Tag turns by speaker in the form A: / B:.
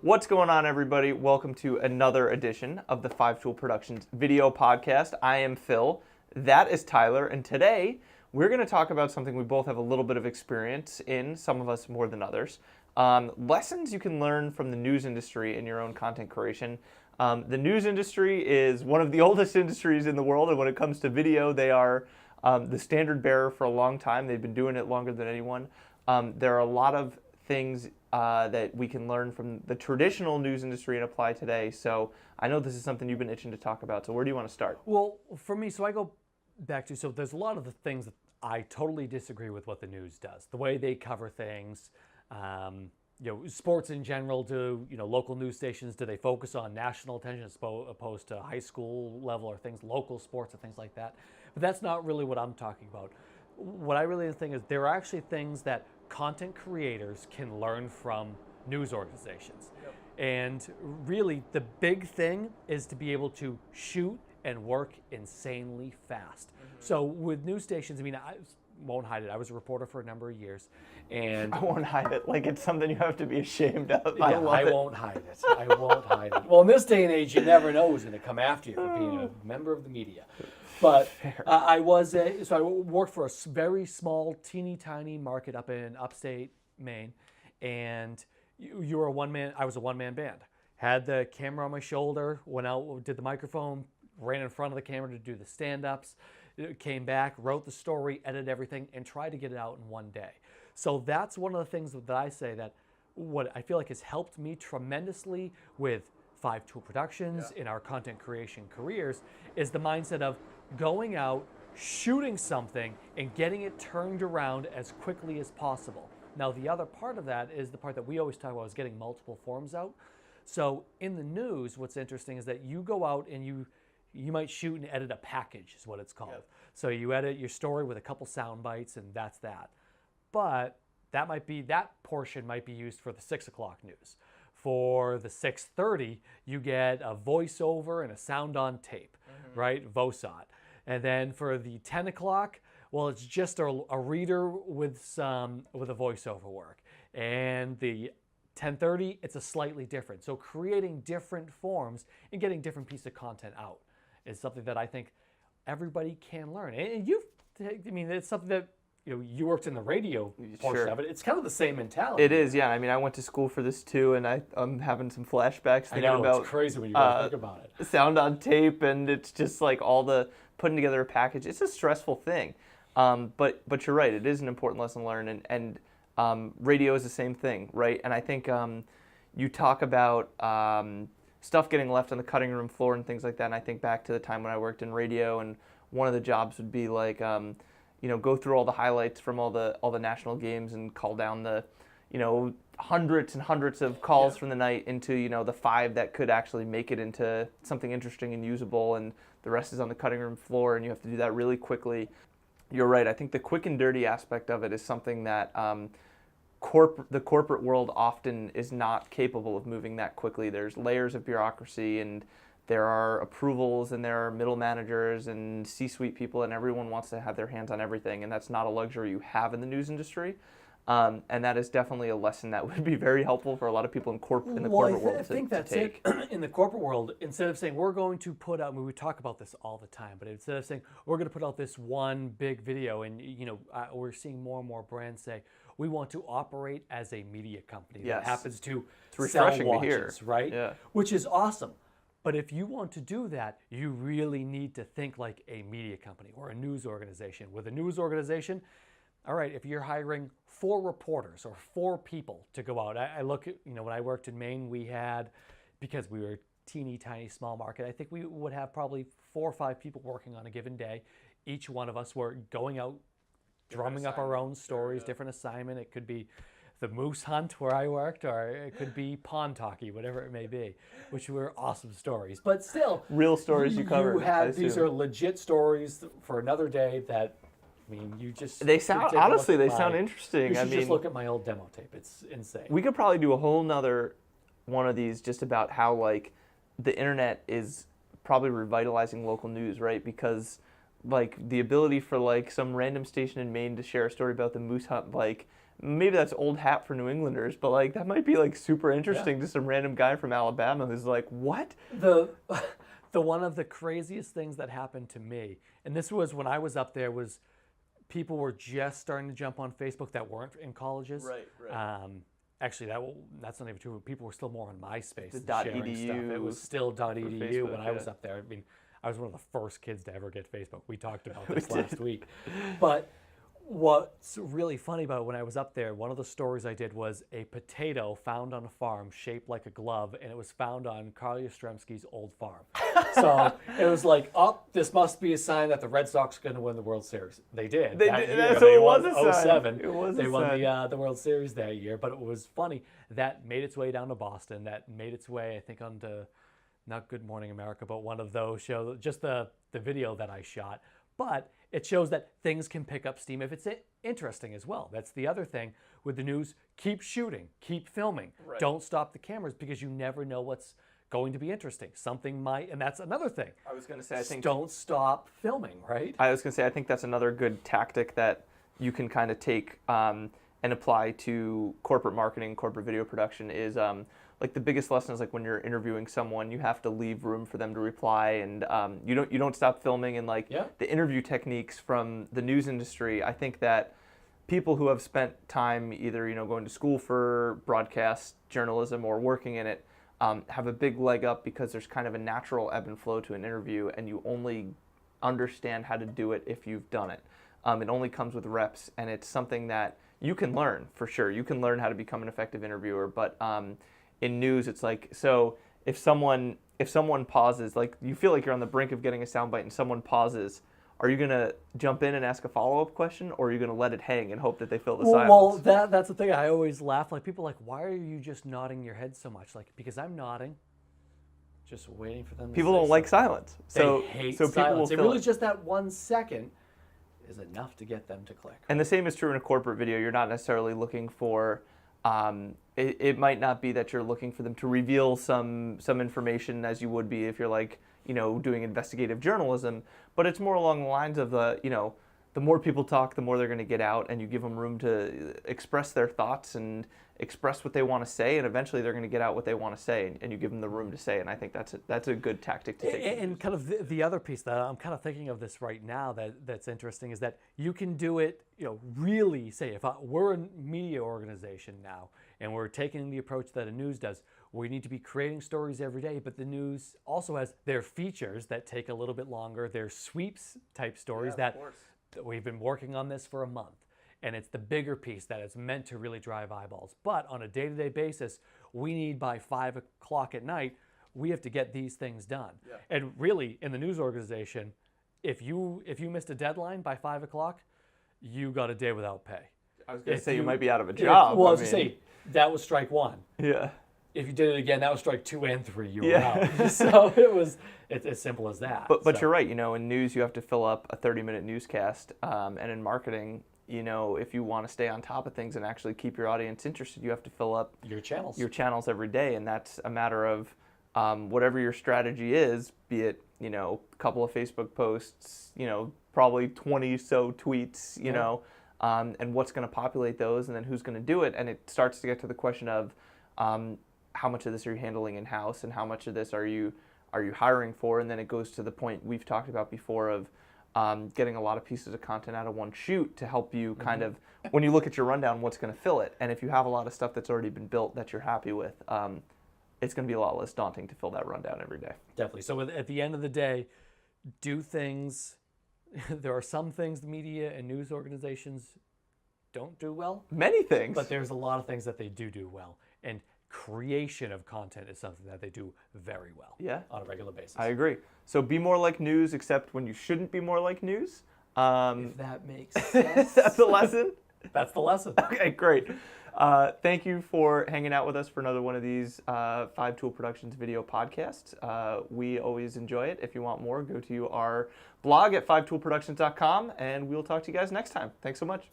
A: What's going on, everybody? Welcome to another edition of the Five Tool Productions video podcast. I am Phil. That is Tyler. And today we're going to talk about something we both have a little bit of experience in, some of us more than others. Lessons you can learn from the news industry in your own content creation. The news industry is one of the oldest industries in the world, and when it comes to video, they are the standard bearer for a long time. They've been doing it longer than anyone. There are a lot of things that we can learn from the traditional news industry and apply today. So I know this is something you've been itching to talk about. So where do you want to start?
B: Well, for me, I go back to, there's a lot of the things that I totally disagree with what the news does. The way they cover things, sports in general, local news stations, do they focus on national attention as opposed to high school level or things, local sports and things like that? But that's not really what I'm talking about. What I really think is there are actually things that content creators can learn from news organizations. Yep. And really the big thing is to be able to shoot and work insanely fast. Mm-hmm. So with news stations, I won't hide it. I was a reporter for a number of years, and
A: I won't hide it. Like it's something you have to be ashamed of.
B: Yeah, I won't hide it. I won't hide it. Well, in this day and age, you never know who's going to come after you for being a member of the media. But I worked for a very small, teeny tiny market up in upstate Maine, and you were I was a one-man band. Had the camera on my shoulder, went out, did the microphone, ran in front of the camera to do the stand-ups, came back, wrote the story, edited everything, and tried to get it out in one day. So that's one of the things that I say that what I feel like has helped me tremendously with Five Tool Productions in our content creation careers is the mindset of going out, shooting something, and getting it turned around as quickly as possible. Now, the other part of that is the part that we always talk about is getting multiple forms out. So in the news, what's interesting is that you go out and you might shoot and edit a package is what it's called. Yep. So you edit your story with a couple sound bites and that's that. But that portion might be used for the 6 o'clock news. For the 6:30, you get a voiceover and a sound on tape, right? VOSOT. And then for the 10 o'clock, well, it's just a reader with a voiceover work. And the 10:30, it's a slightly different. So creating different forms and getting different pieces of content out is something that I think everybody can learn. And it's something that you worked in the radio portion of it. It's kind of the same mentality.
A: It is, yeah. I went to school for this too, and I'm having some flashbacks thinking about
B: it's crazy when you think about it.
A: Sound on tape, and it's just like all the putting together a package. It's a stressful thing, but you're right. It is an important lesson learned, and radio is the same thing, right? And I think you talk about stuff getting left on the cutting room floor and things like that. And I think back to the time when I worked in radio, and one of the jobs would be like, go through all the highlights from all the national games and call down the, hundreds and hundreds of calls from the night into, the 5 that could actually make it into something interesting and usable, and the rest is on the cutting room floor, and you have to do that really quickly. You're right. I think the quick and dirty aspect of it is something that the corporate world often is not capable of moving that quickly. There's layers of bureaucracy, and there are approvals, and there are middle managers and C-suite people, and everyone wants to have their hands on everything, and that's not a luxury you have in the news industry. And that is definitely a lesson that would be very helpful for a lot of people in the corporate world
B: I think that's
A: take.
B: It. In the corporate world, instead of saying we're going to put out, we talk about this all the time, but instead of saying we're going to put out this one big video, and we're seeing more and more brands say we want to operate as a media company that happens to sell watches, right?
A: Yeah.
B: Which is awesome. But if you want to do that, you really need to think like a media company or a news organization. With a news organization, all right, if you're hiring 4 reporters or 4 people to go out, I look at, when I worked in Maine, we had, because we were a teeny tiny small market, I think we would have probably 4 or 5 people working on a given day. Each one of us were going out, drumming up our own stories, different assignment. It could be the moose hunt where I worked, or it could be pond hockey, whatever it may be, which were awesome stories. But still,
A: real stories you covered.
B: These are legit stories for another day that,
A: they sound, honestly, they sound interesting.
B: You should just look at my old demo tape. It's insane.
A: We could probably do a whole nother one of these just about how, like, the internet is probably revitalizing local news, right? Because, like, the ability for, like, some random station in Maine to share a story about the moose hunt, like, maybe that's old hat for New Englanders, but like that might be like super interesting to some random guy from Alabama who's like, what?
B: The one of the craziest things that happened to me, and this was when I was up there, was people were just starting to jump on Facebook that weren't in colleges.
A: Right.
B: Actually, that's not even true. People were still more on MySpace
A: The
B: sharing
A: .edu
B: stuff. It was still .edu
A: Facebook,
B: when I was up there. I mean, I was one of the first kids to ever get Facebook. We talked about this last week. But what's really funny about it, when I was up there, one of the stories I did was a potato found on a farm shaped like a glove, and it was found on Carl Yastrzemski's old farm. So it was like, oh, this must be a sign that the Red Sox are going to win the World Series. They did. That year.
A: So
B: They
A: it was
B: won
A: a sign.
B: 07.
A: It was
B: They
A: a
B: won
A: sign.
B: the World Series that year. But it was funny. That made its way down to Boston. That made its way, I think, onto not Good Morning America, but one of those shows, just the video that I shot. But it shows that things can pick up steam if it's interesting as well. That's the other thing with the news. Keep shooting, keep filming.
A: Right.
B: Don't stop the cameras, because you never know what's going to be interesting. Something might, and that's another thing.
A: I was going to say, I think
B: Don't stop filming, right?
A: I was going to say, I think that's another good tactic that you can kind of take and apply to corporate marketing, corporate video production is like the biggest lesson is like when you're interviewing someone, you have to leave room for them to reply, and you don't stop filming. And like the interview techniques from the news industry, I think that people who have spent time either going to school for broadcast journalism or working in it have a big leg up, because there's kind of a natural ebb and flow to an interview, and you only understand how to do it if you've done it. It only comes with reps, and it's something that you can learn for sure. You can learn how to become an effective interviewer, but in news, it's like, so if someone pauses, like you feel like you're on the brink of getting a soundbite and someone pauses, are you going to jump in and ask a follow-up question, or are you going to let it hang and hope that they fill the silence?
B: Well, that's the thing. I always laugh. Like, people are like, why are you just nodding your head so much? Like, because I'm nodding, just waiting for them to
A: People
B: say
A: don't like
B: something.
A: silence.
B: They hate
A: so people will
B: silence. It
A: fill
B: really
A: it.
B: just that 1 second is enough to get them to click.
A: And the same is true in a corporate video. You're not necessarily looking for, it might not be that you're looking for them to reveal some information as you would be if you're like, doing investigative journalism, but it's more along the lines of the more people talk, the more they're going to get out, and you give them room to express their thoughts and express what they want to say, and eventually they're going to get out what they want to say, and you give them the room to say, and I think that's a good tactic to take.
B: And kind of the other piece that I'm kind of thinking of this right now that's interesting is that you can do it, really say, if we're a media organization now and we're taking the approach that a news does, we need to be creating stories every day, but the news also has their features that take a little bit longer, their sweeps type stories that we've been working on this for a month. And it's the bigger piece that is meant to really drive eyeballs. But on a day-to-day basis, we need by 5 o'clock at night, we have to get these things done. Yeah. And really, in the news organization, if you missed a deadline by 5 o'clock, you got a day without pay.
A: I was going to say you might be out of a job.
B: Well, I was going to say, that was strike 1.
A: Yeah.
B: If you did it again, that was strike 2 and 3. You were
A: Yeah.
B: out. So it's as simple as that.
A: But you're right. In news, you have to fill up a 30-minute newscast, and in marketing, if you want to stay on top of things and actually keep your audience interested, you have to fill up
B: your channels
A: every day, and that's a matter of whatever your strategy is, be it a couple of Facebook posts, probably 20 so tweets, and what's going to populate those, and then who's going to do it, and it starts to get to the question of how much of this are you handling in-house, and how much of this are you hiring for, and then it goes to the point we've talked about before of getting a lot of pieces of content out of one shoot to help you kind of, when you look at your rundown, what's going to fill it. And if you have a lot of stuff that's already been built that you're happy with, it's going to be a lot less daunting to fill that rundown every day.
B: Definitely. So at the end of the day, do things. There are some things the media and news organizations don't do well.
A: Many things.
B: But there's a lot of things that they do well. And creation of content is something that they do very well on a regular basis.
A: I agree. So be more like news, except when you shouldn't be more like news.
B: If that makes sense.
A: That's the lesson?
B: That's the lesson.
A: Okay, great. Thank you for hanging out with us for another one of these 5 Tool Productions video podcasts. We always enjoy it. If you want more, go to our blog at 5toolproductions.com, and we'll talk to you guys next time. Thanks so much.